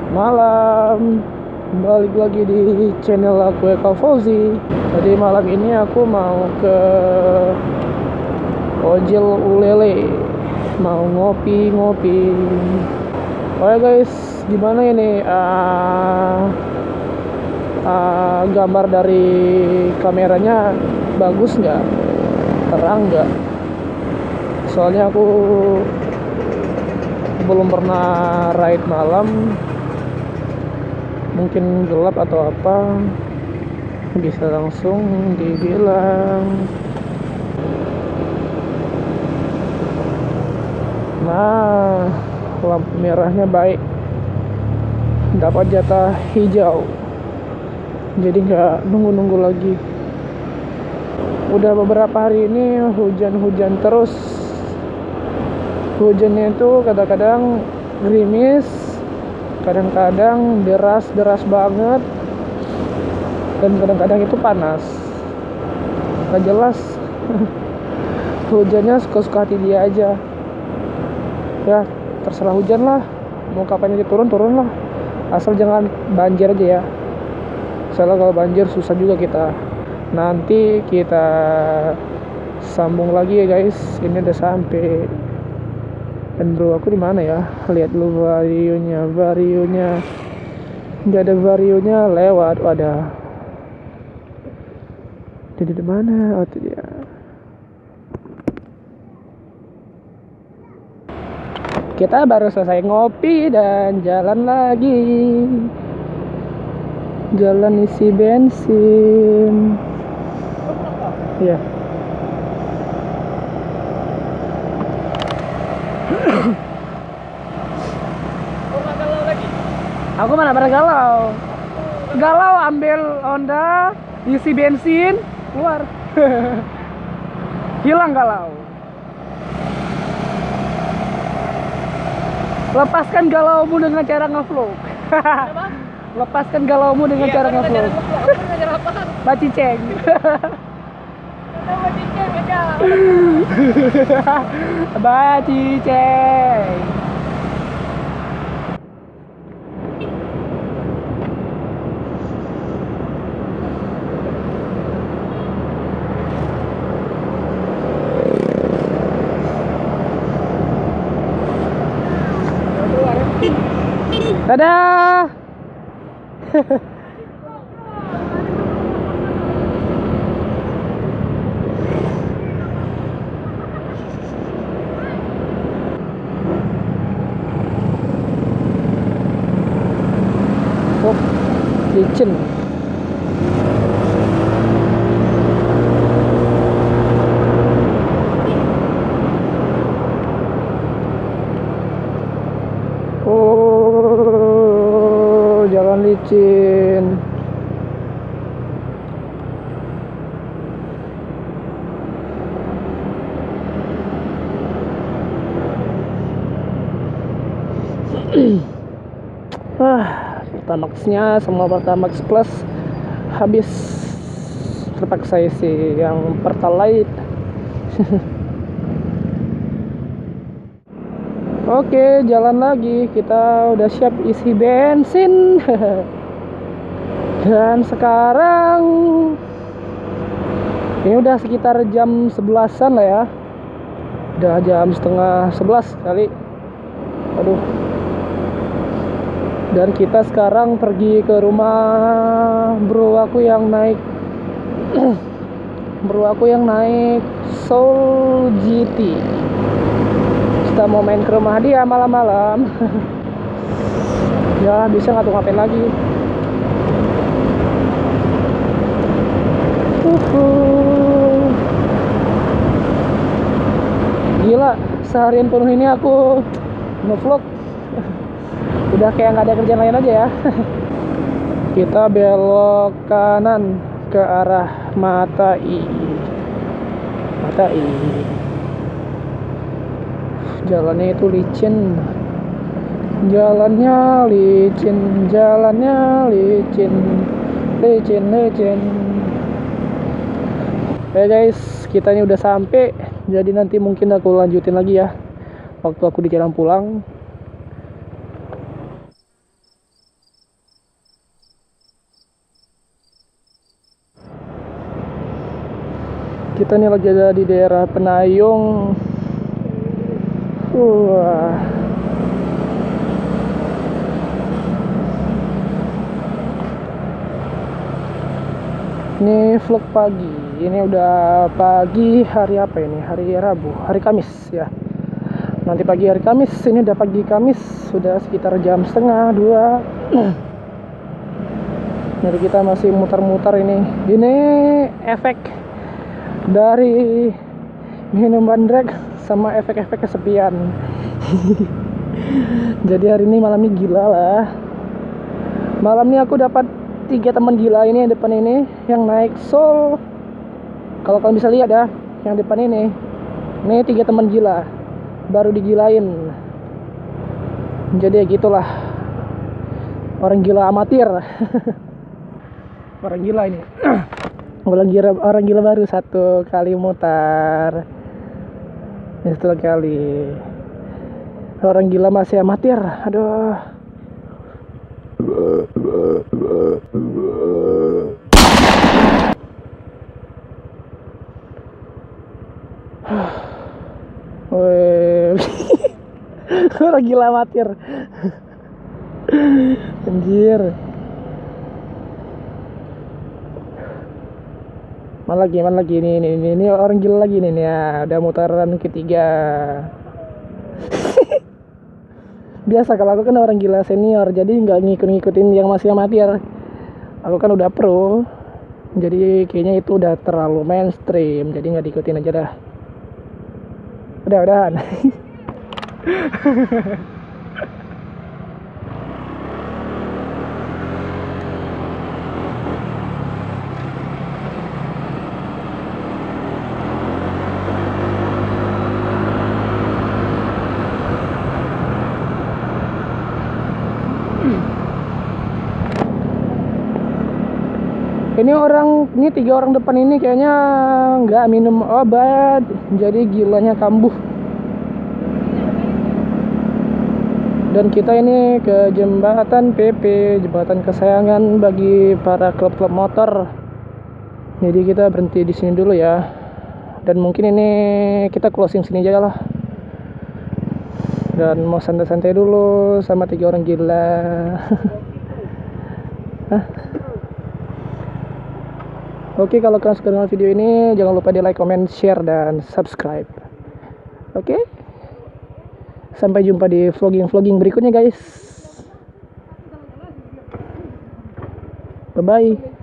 Malam, balik lagi di channel aku Eka Fauzi. Jadi malam ini aku mau ke Ojel Ulele, mau ngopi-ngopi. Oke guys, gimana ini gambar dari kameranya bagus nggak? Terang nggak? Soalnya aku belum pernah ride malam, mungkin gelap atau apa, bisa langsung dibilang. Nah, lampu merahnya baik, dapat jatah hijau, jadi nggak nunggu-nunggu lagi. Udah beberapa hari ini hujan-hujan terus. Hujannya itu kadang-kadang gerimis, kadang-kadang deras banget, dan kadang-kadang itu panas. Gak jelas. Hujannya suka-suka hati dia aja. Ya terserah hujan lah, mau kapan aja turun lah, asal jangan banjir aja ya. Soalnya kalau banjir susah juga kita. Nanti kita sambung lagi ya guys. Ini udah sampai. Dan bro aku di mana ya? Lihat dulu varionya. Nggak ada varionya, lewat. Ada. Jadi di mana? Oh itu dia. Kita baru selesai ngopi dan jalan lagi. Jalan isi bensin. Iya. Aku mana pernah galau. Galau ambil Honda, isi bensin, keluar. Hilang galau. Lepaskan galaumu dengan cara ngevlog. Lepaskan galaumu dengan cara ngevlog. Baciceng. Baciceng. Dadah. Oh, licin. Oh, jalan licin. Pertamax-nya semua Pertamax Plus habis, terpaksa isi yang Pertalite. Oke, jalan lagi. Kita udah siap isi bensin. Dan sekarang ini udah sekitar jam 11-an lah ya. Udah jam setengah 11 kali. Aduh. Dan kita sekarang pergi ke rumah bro aku yang naik Soul GT. Kita mau main ke rumah dia malam-malam. Ya bisa nggak tuh ngapain lagi. Gila, seharian penuh ini aku ngevlog. Udah kayak nggak ada kerjaan lain aja ya. Kita belok kanan ke arah Matai. Jalannya itu licin. Jalannya licin. Oke guys, kita ini udah sampai. Jadi nanti mungkin aku lanjutin lagi ya waktu aku di jalan pulang. Kita nih lagi ada di daerah Penayung. Wah. Ini vlog pagi. Ini udah pagi hari apa ini? Hari Rabu, hari Kamis ya. Nanti pagi hari Kamis. Ini udah pagi Kamis, sudah sekitar jam setengah 2. Jadi kita masih muter-muter ini. Ini efek dari minum bandrek sama efek-efek kesepian. Jadi hari ini malamnya gila lah. Malam ini aku dapat 3 teman gila ini yang depan ini, yang naik Soul. Kalau kalian bisa lihat ya, yang depan ini 3 teman gila, baru digilain. Jadi ya gitulah, orang gila amatir. Orang gila ini. Orang gila baru 1 kali mutar. Ini 1 kali. Orang gila masih amatir. Aduh. Orang gila amatir. Anjir. Mana lagi ini orang gila lagi nih ya, udah mutaran ketiga. Biasa kalau aku kan orang gila senior, jadi nggak ngikutin yang masih amatir. Aku kan udah pro, jadi kayaknya itu udah terlalu mainstream, jadi nggak diikutin aja dah. Udahan. Ini 3 orang depan ini kayaknya nggak minum obat, jadi gilanya kambuh. Dan kita ini ke jembatan PP, jembatan kesayangan bagi para klub-klub motor. Jadi kita berhenti di sini dulu ya. Dan mungkin ini kita closing sini aja lah. Dan mau santai-santai dulu sama 3 orang gila. Oke, kalau kalian suka dengan video ini, jangan lupa di like, comment, share, dan subscribe. Oke? Sampai jumpa di vlogging berikutnya guys. Bye-bye.